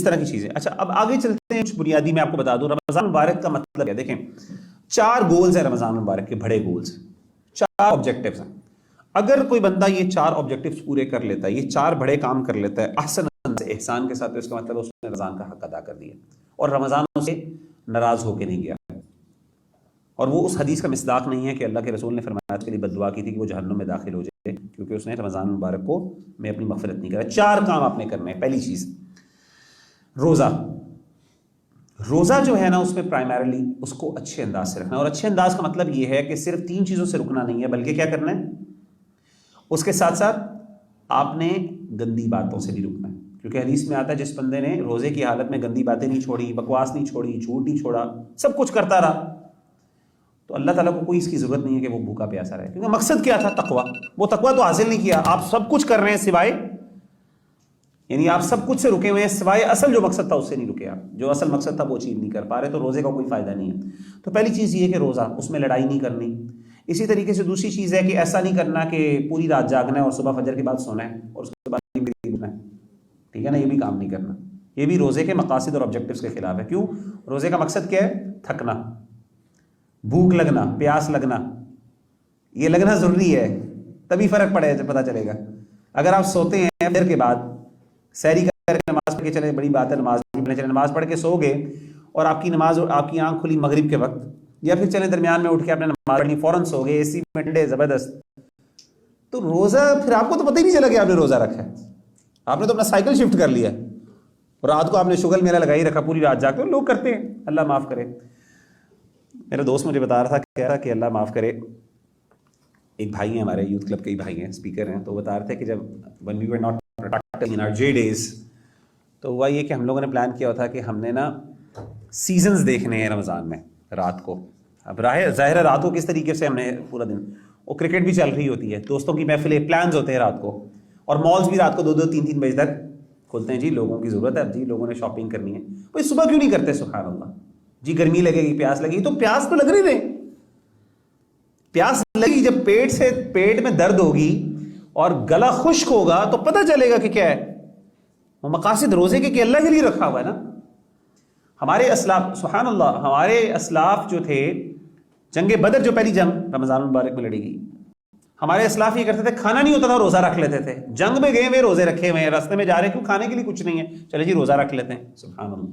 طرح کی چیزیں. اچھا اب آگے چلتے ہیں. کچھ بنیادی میں آپ کو بتا دوں رمضان مبارک کا مطلب ہے. دیکھیں 4 گولز ہیں رمضان مبارک کے, بڑے گولز, 4 آبجیکٹیوز ہیں. اگر کوئی بندہ یہ 4 آبجیکٹیوز پورے کر لیتا ہے, یہ 4 بڑے کام کر لیتا ہے احسن سے, احسان کے ساتھ, تو اس کا مطلب اس نے رمضان کا حق ادا کر دیا اور رمضان سے ناراض ہو کے نہیں گیا. اور وہ اس حدیث کا مصداق نہیں ہے کہ اللہ کے رسول نے فرمایا اس کے لیے بد دعا کی تھی کہ وہ جہنم میں داخل ہو جائے کیونکہ اس نے رمضان مبارک کو میں اپنی مغفرت نہیں کرا. 4 کام آپ نے کرنے ہیں. پہلی چیز روزہ. روزہ جو ہے نا اس میں پرائمرلی اس کو اچھے انداز سے رکھنا, اور اچھے انداز کا مطلب یہ ہے کہ صرف 3 چیزوں سے رکنا نہیں ہے بلکہ کیا کرنا ہے, اس کے ساتھ ساتھ آپ نے گندی باتوں سے بھی رکنا ہے. کیونکہ حدیث میں آتا ہے جس بندے نے روزے کی حالت میں گندی باتیں نہیں چھوڑی, بکواس نہیں چھوڑی, جھوٹ نہیں چھوڑا, سب کچھ کرتا رہا, تو اللہ تعالیٰ کو کوئی اس کی ضرورت نہیں ہے کہ وہ بھوکا پیاسا رہے. کیونکہ مقصد کیا تھا, تقویٰ. وہ تقویٰ تو حاصل نہیں کیا. آپ سب کچھ کر رہے ہیں سوائے, یعنی آپ سب کچھ سے رکے ہوئے ہیں سوائے اصل جو مقصد تھا اس سے نہیں رکے. آپ جو اصل مقصد تھا وہ چیز نہیں کر پا رہے, تو روزے کا کوئی فائدہ نہیں ہے. تو پہلی چیز یہ ہے کہ روزہ, اس میں لڑائی نہیں کرنی. اسی طریقے سے دوسری چیز ہے کہ ایسا نہیں کرنا کہ پوری رات جاگنا ہے اور صبح فجر کے بعد سونا ہے اور اس کے بعد اٹھنا ہے, ٹھیک ہے نا, یہ بھی کام نہیں کرنا. یہ بھی روزے کے مقاصد اور آبجیکٹیوز کے خلاف ہے. کیوں؟ روزے کا مقصد کیا ہے, تھکنا, بھوک لگنا, پیاس لگنا. یہ لگنا ضروری ہے تبھی فرق پڑے پتہ چلے گا. اگر آپ سوتے ہیں فجر کے بعد, سحری کر کے نماز پڑھ کے چلے, بڑی بات ہے, نماز چلے, نماز پڑھ کے سو گئے اور آپ کی نماز, آپ کی آنکھ کھلی مغرب کے وقت, یا پھر چلے درمیان میں اٹھ کے آپ نے نماز پڑھنی, فوراً سو گئے, اسی میں ٹھنڈے زبردست, تو روزہ پھر آپ کو تو پتہ ہی نہیں چلا کہ آپ نے روزہ رکھا ہے. آپ نے تو اپنا سائیکل شفٹ کر لیا, اور رات کو آپ نے شغل میلہ لگائی رکھا, پوری رات جاگتے. لوگ کرتے ہیں, اللہ معاف کرے. میرا دوست مجھے بتا رہا تھا, کہہ رہا کہ اللہ معاف کرے, ایک بھائی ہیں ہمارے یوتھ کلب کے ہی بھائی ہیں, اسپیکر ہیں, تو بتا رہے تھے کہ جب when we were not productive in our J days, تو ہوا یہ کہ ہم لوگوں نے پلان کیا تھا کہ ہم نے نا سیزنز دیکھنے ہیں رمضان میں رات کو. اب ظاہر ہے رات کو کس طریقے سے ہم نے پورا دن, وہ کرکٹ بھی چل رہی ہوتی ہے, دوستوں کی محفلیں, پلانز ہوتے ہیں رات کو, اور مالز بھی رات کو 2-2, 3-3 بجے تک کھلتے ہیں. جی لوگوں کی ضرورت ہے, جی لوگوں نے شاپنگ کرنی ہے, بھائی صبح کیوں نہیں کرتے؟ سبحان اللہ. جی گرمی لگے گی, پیاس لگے گی, تو پیاس تو لگ رہی نہیں, پیاس لگی جب پیٹ میں درد ہوگی اور گلا خشک ہوگا تو پتہ چلے گا کہ کیا ہے. وہ مقاصد روزے کے کہ اللہ کے لیے رکھا ہوا ہے نا. ہمارے اسلاف, سبحان اللہ, ہمارے اسلاف جو تھے, جنگ بدر جو پہلی جنگ رمضان مبارک میں لڑی گئی, ہمارے اسلاف یہ کرتے تھے, کھانا نہیں ہوتا تھا, روزہ رکھ لیتے تھے. جنگ میں گئے ہوئے روزے رکھے ہوئے ہیں, راستے میں جا رہے ہیں, کیوں؟ کھانے کے لیے کچھ نہیں ہے, چلے جی روزہ رکھ لیتے ہیں. سبحان اللہ.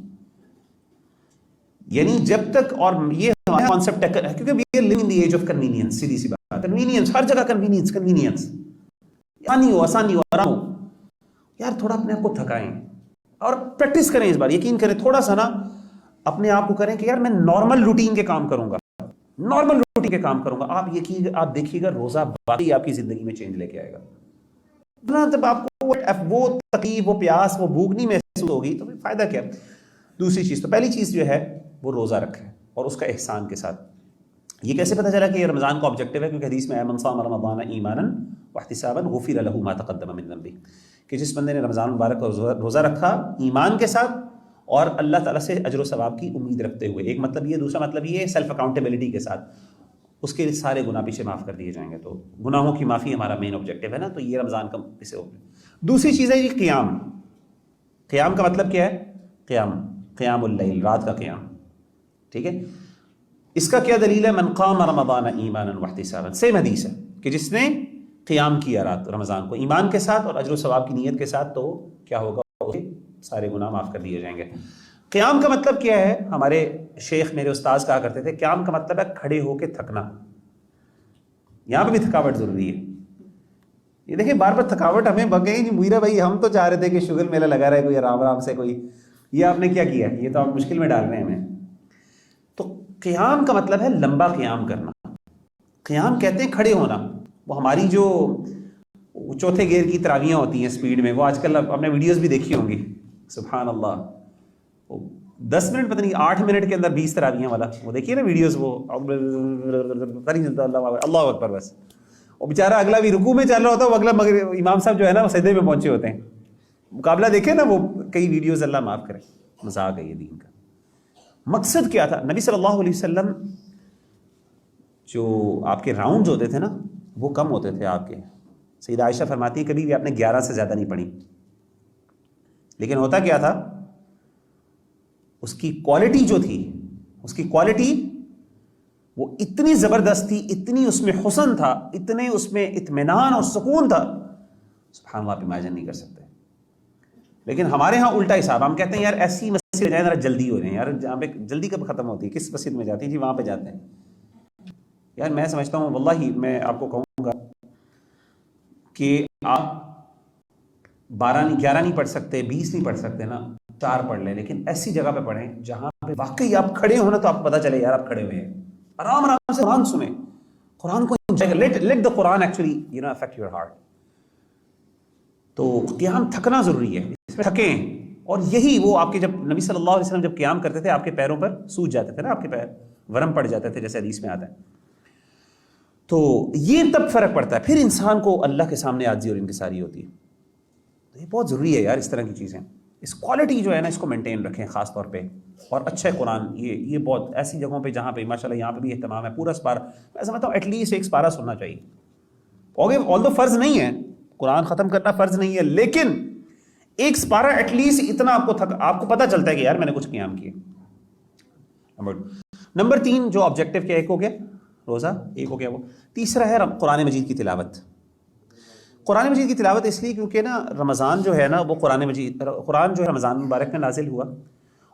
یعنی جب تک, اور یہ ہمارا کانسیپٹ ہے کیونکہ we are living in the age of convenience. سیدھی سی بات, کنوینئنس ہر جگہ, کنوینئنس, آسانی ہو, آرام ہو. یار تھوڑا اپنے آپ کو تھکائیں اور پریکٹس کریں. اس بار یقین کریں, تھوڑا سا نا اپنے آپ کو کریں کہ یار میں نارمل روٹین کے کام کروں گا, نارمل روٹین کے کام کروں گا. آپ دیکھیے گا روزہ باقی آپ کی زندگی میں چینج لے کے آئے گا. جب آپ کو وہ تکلیف, وہ پیاس, وہ بھوک نہیں محسوس ہوگی تو فائدہ کیا. دوسری چیز, تو پہلی چیز جو ہے وہ روزہ رکھیں اور اس کا احسان کے ساتھ. یہ کیسے پتہ چلا کہ یہ رمضان کا آبجیکٹیو ہے؟ کیونکہ حدیث میں ہے من صام رمضان ایمانا واحتسابا غفر له ما تقدم من ذنبه, کہ جس بندے نے رمضان مبارک کا روزہ رکھا ایمان کے ساتھ اور اللہ تعالیٰ سے اجر و ثواب کی امید رکھتے ہوئے, ایک مطلب یہ, دوسرا مطلب یہ سیلف اکاؤنٹیبلٹی کے ساتھ, اس کے سارے گناہ پیچھے معاف کر دیے جائیں گے. تو گناہوں کی معافی ہمارا مین آبجیکٹیو ہے نا, تو یہ رمضان کا اسے ہو. دوسری چیز ہے یہ قیام. قیام کا مطلب کیا ہے؟ قیام اللیل, رات کا قیام, ٹھیک ہے. اس کا کیا دلیل ہے؟ من قام رمضان ایمانا واحتسابا, سیم حدیث ہے کہ جس نے قیام کیا رات رمضان کو ایمان کے ساتھ اور اجر و ثواب کی نیت کے ساتھ, تو کیا ہوگا؟ سارے گناہ معاف کر دیے جائیں گے. قیام کا مطلب کیا ہے؟ ہمارے شیخ, میرے استاذ کہا کرتے تھے, قیام کا مطلب ہے کھڑے ہو کے تھکنا. یہاں پہ بھی تھکاوٹ ضروری ہے. یہ دیکھیں بار بار تھکاوٹ ہمیں بگ گئی. میرا بھائی ہم تو چاہ رہے تھے کہ شغل میلہ لگا رہے کوئی آرام سے, کوئی یہ آپ نے کیا کیا, یہ تو آپ مشکل میں ڈال رہے ہیں ہمیں. تو قیام کا مطلب ہے لمبا قیام کرنا. قیام کہتے ہیں کھڑے ہونا. وہ ہماری جو چوتھے گیئر کی تراویحیں ہوتی ہیں اسپیڈ میں, وہ آج کل آپ نے ویڈیوز بھی دیکھی ہوں گی, سبحان اللہ, 10 منٹ پتہ نہیں 8 منٹ کے اندر 20 تراویحیں والا, وہ دیکھیے نا ویڈیوز, وہ اللہ اکبر بس. وہ بیچارہ اگلا بھی رکوع میں چل رہا ہوتا ہے, وہ اگلا مگر امام صاحب جو ہے نا وہ سجدے میں پہنچے ہوتے ہیں. مقابلہ دیکھیں نا وہ کئی ویڈیوز, اللہ معاف کرے, مذاق ہے یہ دین کا. مقصد کیا تھا؟ نبی صلی اللہ علیہ وسلم جو آپ کے راؤنڈز ہوتے تھے نا وہ کم ہوتے تھے آپ کے. سیدہ عائشہ فرماتی ہے کبھی بھی آپ نے 11 سے زیادہ نہیں پڑھی, لیکن ہوتا کیا تھا اس کی کوالٹی جو تھی، اس کی کوالٹی وہ اتنی زبردست تھی، اتنی اس میں حسن تھا، اتنے اس میں اطمینان اور سکون تھا، سبحان اللہ، آپ امیجن نہیں کر سکتے. لیکن ہمارے ہاں الٹا حساب، ہم کہتے ہیں یار ایسی مسجد جائیں ذرا جلدی ہو جائیں، یار جہاں پہ جلدی کب ختم ہوتی ہے، کس مسجد میں جاتی ہیں جی، وہاں پہ جاتے ہیں. یار میں سمجھتا ہوں واللہ، میں آپ کو کہوں گا کہ آپ 11 نہیں پڑھ سکتے، 20 نہیں پڑھ سکتے نا، 4 پڑھ لیں، لیکن ایسی جگہ پہ پڑھیں جہاں پہ واقعی آپ کھڑے ہونا تو آپ کو پتا چلے یار آپ کھڑے ہوئے ہیں، آرام آرام سے قرآن سنیں، قرآن کو let the Quran actually affect your heart. تو قیام تھکنا ضروری ہے، اس میں تھکیں. اور یہی وہ آپ کے جب نبی صلی اللہ علیہ وسلم جب قیام کرتے تھے آپ کے پیروں پر سوج جاتے تھے نا، آپ کے پیر ورم پڑ جاتے تھے جیسے حدیث میں آتا ہے. تو یہ تب فرق پڑتا ہے، پھر انسان کو اللہ کے سامنے عاجزی اور انکساری ہوتی ہے. تو یہ بہت ضروری ہے یار، اس طرح کی چیزیں، اس کوالٹی جو ہے نا اس کو مینٹین رکھیں خاص طور پہ. اور اچھا قرآن یہ بہت ایسی جگہوں پہ جہاں پہ ماشاء اللہ یہاں پہ بھی اہتمام ہے، پورا سپارہ، میں سمجھتا ہوں ایٹ لیسٹ ایک سپارہ سننا چاہیے. آلدو فرض نہیں ہے، قرآن ختم کرنا فرض نہیں ہے، لیکن ایک سپارہ ایٹ لیسٹ اتنا آپ کو پتہ چلتا ہے کہ یار میں نے کچھ قیام کیا. نمبر 3 جو آبجیکٹو کیا، ایک ہو گیا روزہ، ایک ہو گیا وہ. تیسرا ہے قرآن مجید کی تلاوت. قرآن مجید کی تلاوت اس لیے کیونکہ نا رمضان جو ہے نا وہ قرآن جو ہے رمضان مبارک میں نازل ہوا،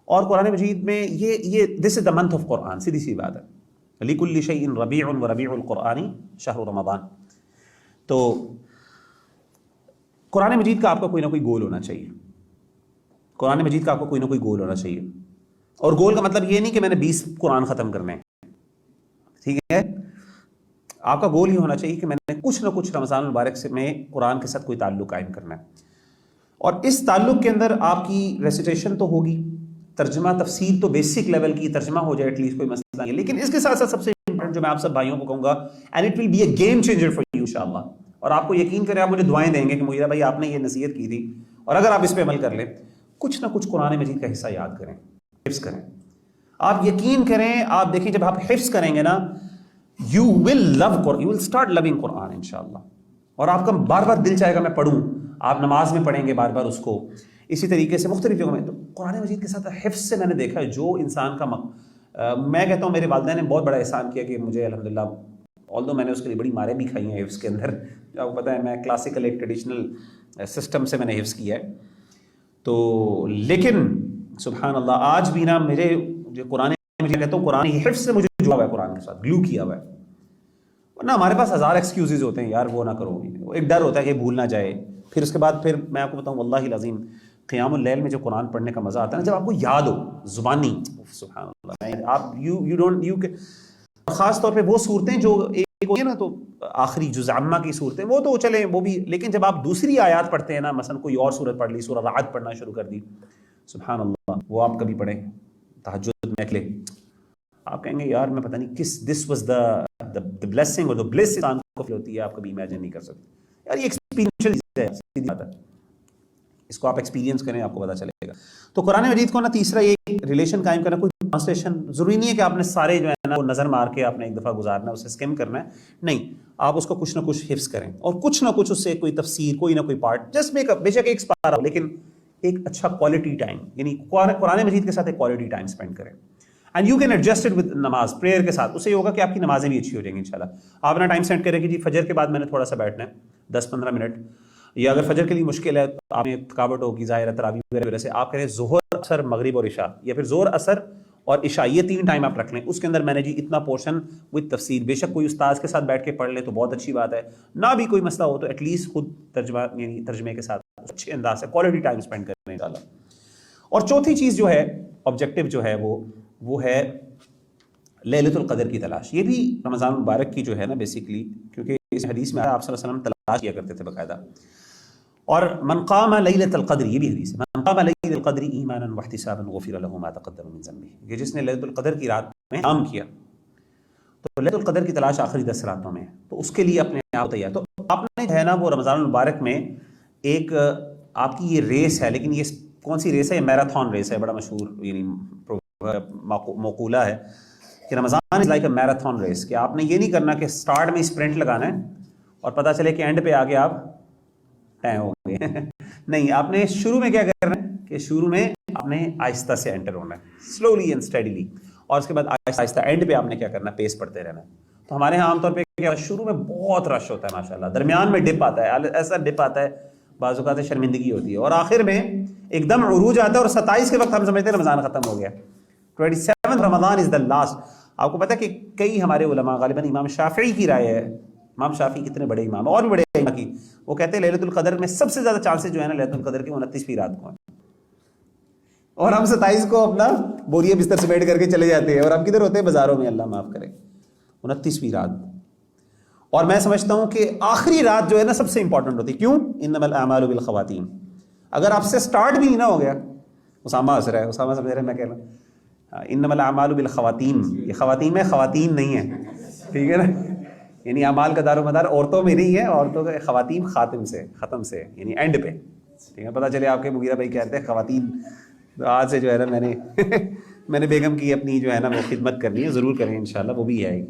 اور قرآن مجید میں یہ دس از دا منتھ آف قرآن، سیدھی سی بات ہے. لِكُلِّ شَيْءٍ رَبِيعٌ وَرَبِيعُ الْقُرْآنِ شَهْرُ رَمَضان. تو قرآن مجید کا آپ کا کوئی نہ کوئی گول ہونا چاہیے، قرآن مجید کا آپ کو کوئی نہ کوئی گول ہونا چاہیے. اور گول کا مطلب یہ نہیں کہ میں نے 20 قرآن ختم کرنے، ٹھیک ہے، آپ کا گول یہ ہونا چاہیے کہ میں نے کچھ نہ کچھ رمضان المبارک سے میں قرآن کے ساتھ کوئی تعلق قائم کرنا ہے. اور اس تعلق کے اندر آپ کی ریسیٹیشن تو ہوگی، ترجمہ تفسیر تو بیسک لیول کی ترجمہ ہو جائے ایٹ لیسٹ، کوئی مسئلہ نہیں ہے. لیکن اس کے ساتھ ساتھ سب سے امپورٹنٹ جو میں آپ سب بھائیوں کو کہوں گا، and it will be a game changer for you انشاءاللہ، اور آپ کو یقین کریں آپ مجھے دعائیں دیں گے کہ مجھے بھائی آپ نے یہ نصیحت کی تھی، اور اگر آپ اس پہ عمل کر لیں، کچھ نہ کچھ قرآن مجید کا حصہ یاد کریں، حفظ کریں. آپ یقین کریں، آپ دیکھیں جب آپ حفظ کریں گے نا، you will start loving قرآن انشاءاللہ، اور آپ کا بار بار دل چاہے گا میں پڑھوں. آپ نماز میں پڑھیں گے بار بار اس کو، اسی طریقے سے مختلف جگہوں میں. تو قرآن مجید کے ساتھ حفظ سے میں نے دیکھا ہے جو انسان کا میں کہتا ہوں میرے والدین نے بہت بڑا احسان کیا کہ مجھے الحمدللہ، آلدو میں نے اس کے لیے بڑی ماریں بھی کھائی ہیں حفظ کے اندر. آپ کو پتہ ہے میں کلاسیکل ایک ٹریڈیشنل سسٹم سے میں نے حفظ کیا ہے. تو لیکن سبحان اللہ آج بھی نا میرے جو قرآن مجید کہتا ہوں قرآن حفظ سے مجھے جڑا ہوا ہے، قرآن کے ساتھ گلو کیا ہوا ہے. ورنہ ہمارے پاس ہزار ایکسکیوزز ہوتے ہیں یار، وہ نہ کرو، ایک ڈر ہوتا ہے کہ بھول نہ جائے. پھر اس کے بعد پھر میں آپ کو بتاؤں واللہ العظیم قیام اللیل میں جو قرآن پڑھنے کا مزہ آتا ہے نا، جب آپ کو یاد ہو زبانی، سبحان اللہ، آپ یو ڈونٹ خاص طور پہ وہ صورتیں جو ایک ہوئی نا، تو آخری جز عامہ کی صورتیں وہ تو چلیں وہ بھی، لیکن جب آپ دوسری آیات پڑھتے ہیں نا، مثلا کوئی اور سورت پڑھ لی، سورہ رعد پڑھنا شروع کر دی، سبحان اللہ، وہ آپ کبھی پڑھیں تہجد میں اکیلے، آپ کہیں گے یار میں پتہ نہیں کس دس واز دا بلیسنگ اور دا بلیس انسان کو فیل ہوتی ہے، آپ کبھی امیجن نہیں کر سکتے. یار یہ ایکسپیرینشل ہے، سیدھی بات ہے، اس کو آپ ایکسپیرینس کریں آپ کو پتہ چلے گا. تو قرآن مجید کو نا تیسرا یہ ریلیشن قائم کرنا، کوئی ٹرانسلیشن ضروری نہیں ہے کہ آپ نے سارے جو ہے نا وہ نظر مار کے آپ نے ایک دفعہ گزارنا ہے، اسے اسکم کرنا ہے، نہیں، آپ اس کو کچھ نہ کچھ حفظ کریں، اور کچھ نہ کچھ اس سے کوئی تفسیر، کوئی نہ کوئی پارٹ، جسٹ میک اپ، بے شک ایک سپارہ ہو لیکن ایک اچھا کوالٹی ٹائم، یعنی قرآن مجید کے ساتھ ایک کوالٹی ٹائم اسپینڈ کریں. And you can adjust it with نماز، پریئر کے ساتھ، اس سے یہ ہوگا کہ آپ کی نمازیں بھی اچھی ہو جائیں گی انشاءاللہ. آپ اپنا ٹائم سیٹ کریں کہ جی فجر کے بعد میں نے تھوڑا سا بیٹھنا ہے 10-15 منٹ، یا اگر فجر کے لیے مشکل ہے تو آپ میں تھکاوٹ ہوگی ظاہر ہے تراویح وغیرہ سے، آپ کہیں ظہر، عصر، مغرب اور عشاء، یا پھر ظہر، عصر اور عشاء، یہ 3 ٹائم آپ رکھ لیں. اس کے اندر میں نے جی اتنا پورشن وتھ تفسیر، بے شک کوئی استاذ کے ساتھ بیٹھ کے پڑھ لیں تو بہت اچھی بات ہے، نہ بھی کوئی مسئلہ ہو تو ایٹ لیسٹ خود ترجمہ، یعنی ترجمے کے ساتھ اچھے انداز سے کوالٹی ٹائم اسپینڈ کرنے والا. اور چوتھی چیز جو ہے آبجیکٹو جو ہے وہ ہے لیلۃ القدر کی تلاش. یہ بھی رمضان مبارک کی جو ہے نا بیسیکلی، کیونکہ اس حدیث میں آپ صلی اللہ علیہ وسلم تلاش کیا کرتے تھے باقاعدہ. اور من قام لیلۃ القدر، یہ بھی حدیث ہے، من قام لیلۃ القدر ایمانا واحتسابا غفر له ما تقدم من ذنبه، کہ جس نے لیلۃ القدر کی رات میں قیام کیا، تو لیلۃ القدر کی تلاش آخری 10 راتوں میں ہے، تو اس کے لیے اپنے آپ تیار. تو آپ نے جو ہے نا وہ رمضان المبارک میں ایک آپ کی یہ ریس ہے، لیکن یہ کون سی ریس ہے؟ یہ میراتھن ریس ہے، بڑا مشہور یعنی مقولہ ہے کہ Ramzan is like a marathon race, کہ آپ نے یہ نہیں کرنا کہ سٹارٹ میں اسپرنٹ لگانا ہے اور پتہ چلے کہ اینڈ پہ آگے آپ ٹائم ہو گئے. نہیں، آپ نے شروع میں کیا کرنا ہے کہ شروع میں آپ نے آہستہ سے انٹر ہونا ہے، سلولی اینڈ اسٹڈیلی، اور اس کے بعد آہستہ آہستہ اینڈ پہ آپ نے کیا کرنا ہے، پیس پڑھتے رہنا ہے. تو ہمارے یہاں عام طور پہ کیا شروع میں بہت رش ہوتا ہے ماشاء اللہ، درمیان میں ڈپ آتا ہے، ایسا ڈپ آتا ہے بعض اوقات شرمندگی ہوتی ہے، اور آخر میں ایک دم عروج آتا ہے، اور 27 کے وقت ہم سمجھتے ہیں رمضان ختم ہو گیا. 27 رمضان از دا لاسٹ. آپ کو پتا ہے کہ کئی ہمارے علماء، غالباً امام شافعی کی رائے ہے، امام شافعی کتنے بڑے امام اور بھی بڑے امام کی، وہ کہتے ہیں لیلۃ القدر میں سب سے زیادہ چانسز جو ہے نا لیلۃ القدر کے 29ویں رات کو ہیں، اور ہم 27 کو اپنا بوریا بستر سمیٹ کر کے چلے جاتے ہیں، اور ہم کدھر ہوتے ہیں، بازاروں میں. اللہ معاف کرے. 29ویں رات. اور میں سمجھتا ہوں کہ آخری رات جو ہے نا سب سے امپورٹنٹ ہوتی ہے. کیوں؟ انما الاعمال بالخواتیم. اگر آپ سے سٹارٹ بھی نہیں نہ ہو گیا، اسامہ ہنس رہا ہے، اسامہ سمجھ رہے ہیں میں کہہ رہا ہوں انما الاعمال بالخواتیم، یہ خواتین ہے، خواتین نہیں ہے، ٹھیک ہے نا، یعنی اعمال کا دار و مدار عورتوں میں نہیں ہے، عورتوں کا خواتین خاتم سے، ختم سے، یعنی اینڈ پہ، ٹھیک ہے. پتہ چلے آپ کے مغیرہ بھائی کہتے ہیں خواتین، آج سے جو ہے نا میں نے بیگم کی اپنی جو ہے نا وہ خدمت کرنی ہے، ضرور کریں انشاءاللہ، وہ بھی ہے،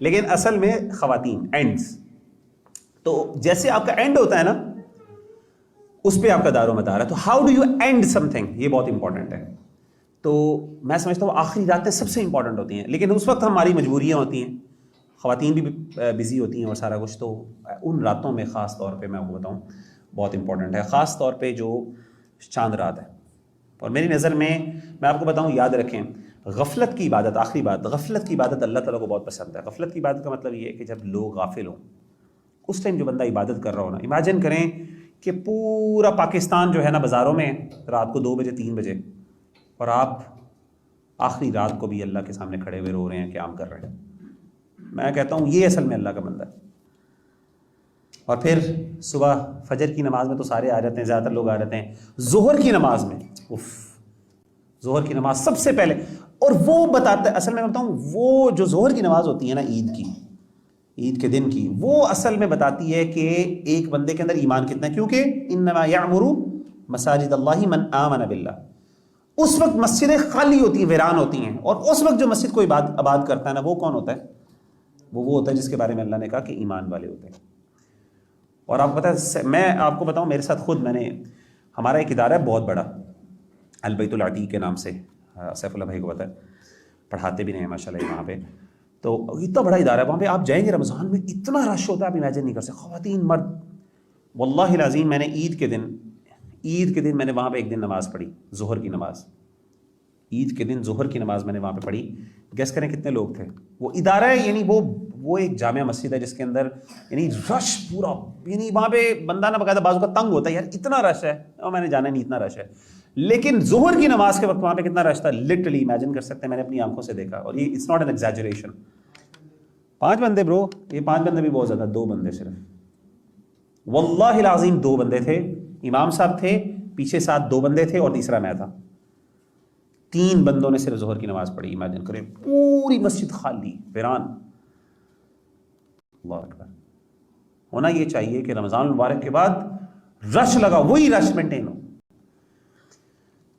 لیکن اصل میں خواتین اینڈز. تو جیسے آپ کا اینڈ ہوتا ہے نا اس پہ آپ کا دار و مدار ہے. تو how do you and some thing, یہ بہت امپورٹنٹ ہے. تو میں سمجھتا ہوں آخری راتیں سب سے امپورٹنٹ ہوتی ہیں، لیکن اس وقت ہماری مجبوریاں ہوتی ہیں، خواتین بھی بزی ہوتی ہیں اور سارا کچھ. تو ان راتوں میں خاص طور پہ میں آپ کو بتاؤں بہت امپورٹنٹ ہے، خاص طور پہ جو چاند رات ہے. اور میری نظر میں آپ کو بتاؤں، یاد رکھیں، غفلت کی عبادت، آخری بات، غفلت کی عبادت اللہ تعالیٰ کو بہت پسند ہے. غفلت کی عبادت کا مطلب یہ ہے کہ جب لوگ غافل ہوں، اس ٹائم جو بندہ عبادت کر رہا ہو نا، امیجن کریں کہ پورا پاکستان جو ہے نا بازاروں میں رات کو 2 بجے 3 بجے، اور آپ آخری رات کو بھی اللہ کے سامنے کھڑے ہوئے رو رہے ہیں، قیام کر رہے ہیں. میں کہتا ہوں یہ اصل میں اللہ کا بندہ ہے. اور پھر صبح فجر کی نماز میں تو سارے آ جاتے ہیں، زیادہ تر لوگ آ جاتے ہیں. ظہر کی نماز میں ظہر کی نماز سب سے پہلے، اور وہ بتاتا ہے، اصل میں بتاؤں، وہ جو ظہر کی نماز ہوتی ہے نا عید کے دن کی، وہ اصل میں بتاتی ہے کہ ایک بندے کے اندر ایمان کتنا ہے. کیونکہ انما یعمر مساجد اللہ من آمن باللہ. اس وقت مسجدیں خالی ہوتی ہیں، ویران ہوتی ہیں، اور اس وقت جو مسجد کو آباد کرتا ہے نا، وہ کون ہوتا ہے؟ وہ ہوتا ہے جس کے بارے میں اللہ نے کہا کہ ایمان والے ہوتے ہیں. اور آپ کو پتہ ہے، میں آپ کو بتاؤں، میرے ساتھ خود ہمارا ایک ادارہ ہے بہت بڑا، البیت العتیق کے نام سے، سیف اللہ بھائی کو پتہ ہے، پڑھاتے بھی نہیں ہیں ماشاء اللہ وہاں پہ. تو اتنا بڑا ادارہ ہے، وہاں پہ آپ جائیں گے رمضان میں اتنا رش ہوتا ہے آپ امیجن نہیں کر سکتے، خواتین مرد. واللہ العظیم میں نے عید کے دن میں نے وہاں پہ ایک دن نماز پڑھی، ظہر کی نماز. عید کے دن ظہر کی نماز میں نے وہاں پہ پڑھی. گیس کریں کتنے لوگ تھے؟ وہ ادارہ ہے، یعنی وہ ایک جامع مسجد ہے جس کے اندر یعنی رش پورا، یعنی وہاں پہ بندہ نہ بقاعدہ بازو کا تنگ ہوتا ہے، یار اتنا رش ہے، اور میں نے جانا نہیں اتنا رش ہے. لیکن ظہر کی نماز کے وقت وہاں پہ کتنا رش تھا، لٹرلی امیجن کر سکتے ہیں، میں نے اپنی آنکھوں سے دیکھا. اور یہ اٹس ناٹ این ایگزیجریشن. 5 بندے برو، یہ 5 بندے بھی بہت زیادہ، 2 بندے صرف، واللہ العظیم 2 بندے تھے. امام صاحب تھے، پیچھے ساتھ 2 بندے تھے، اور تیسرا میں تھا. 3 بندوں نے صرف ظہر کی نماز پڑھی. امیجن کریں پوری مسجد خالی، ویران. اللہ اکبر. ہونا یہ چاہیے کہ رمضان المبارک کے بعد رش لگا، وہی رش مینٹین ہو.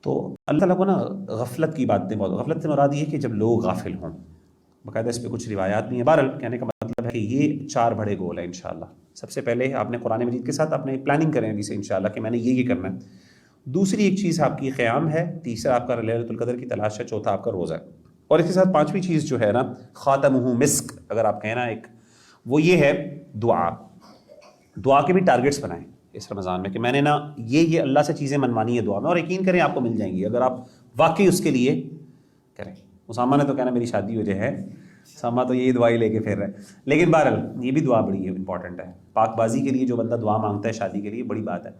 تو اللہ تعالیٰ کو نا غفلت کی باتیں بہت، غفلت سے مراد یہ ہے کہ جب لوگ غافل ہوں. باقاعدہ اس پہ کچھ روایات نہیں ہیں. بہرحال کہنے کا مطلب ہے کہ یہ 4 بڑے گول ہیں انشاءاللہ. سب سے پہلے آپ نے قرآن مجید کے ساتھ اپنے پلاننگ کریں ابھی سے انشاءاللہ کہ میں نے یہ کرنا ہے. دوسری ایک چیز آپ کی قیام ہے، تیسرا آپ کا لیلۃ القدر کی تلاش ہے، چوتھا آپ کا روزہ ہے، اور اس کے ساتھ 5ویں چیز جو ہے نا خاتمہ مسک اگر آپ کہنا ایک، وہ یہ ہے دعا. دعا کے بھی ٹارگٹس بنائیں اس رمضان میں کہ میں نے نا یہ اللہ سے چیزیں منوانی ہے دعا میں، اور یقین کریں آپ کو مل جائیں گی اگر آپ واقعی اس کے لیے کریں. اسامہ نے تو کہنا میری شادی ہو جائے ہے، اسامہ تو یہی دعائی لے کے پھر رہے. لیکن بہرحال یہ بھی دعا بڑی امپورٹنٹ ہے. پاک بازی کے لیے جو بندہ دعا مانگتا ہے شادی کے لیے، بڑی بات ہے.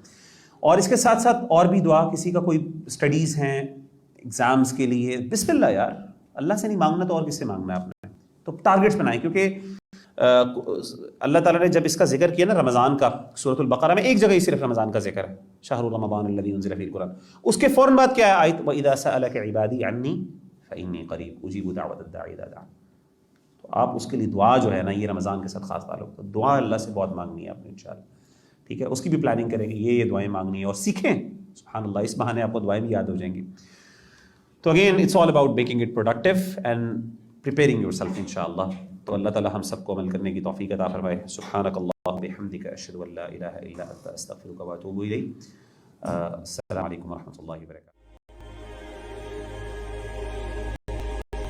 اور اس کے ساتھ ساتھ اور بھی دعا، کسی کا کوئی اسٹڈیز ہیں ایگزامس کے لیے، بسم اللہ یار، اللہ سے نہیں مانگنا تو اور کس سے مانگنا ہے آپ نے. تو ٹارگٹس بنائیں، کیونکہ اللہ تعالیٰ نے جب اس کا ذکر کیا نا رمضان کا سورۃ البقرہ میں، ایک جگہ ہی صرف رمضان کا ذکر ہے، شہر رمضان الذی انزل فیہ القرآن. اس کے فوراً بعد کیا ہے آیت وَإِذَا سَأَلَكَ عِبَادِي عَنِّي فَإِنِّي قَرِيبٌ أُجِيبُ دَعْوَةَ الدَّاعِ إِذَا دَعَانِ. تو آپ اس کے لیے دعا جو ہے نا، یہ رمضان کے ساتھ خاص تعلق، تو دعا اللہ سے بہت مانگنی ہے آپ نے انشاءاللہ. ٹھیک ہے، اس کی بھی پلاننگ کریں گے، یہ دعائیں مانگنی ہے، اور سیکھیں. سبحان اللہ، اس بہانے آپ کو دعائیں بھی یاد ہو جائیں گی. تو again it's all about making it productive and preparing یور سیلف انشاءاللہ. تو اللہ تعالیٰ ہم سب کو عمل کرنے کی توفیق عطا فرمائے. سبحانک اللہم وبحمدک، اشہد ان لا الہ الا انت، استغفرک واتوب الیک. السلام علیکم ورحمۃ اللہ وبرکاتہ.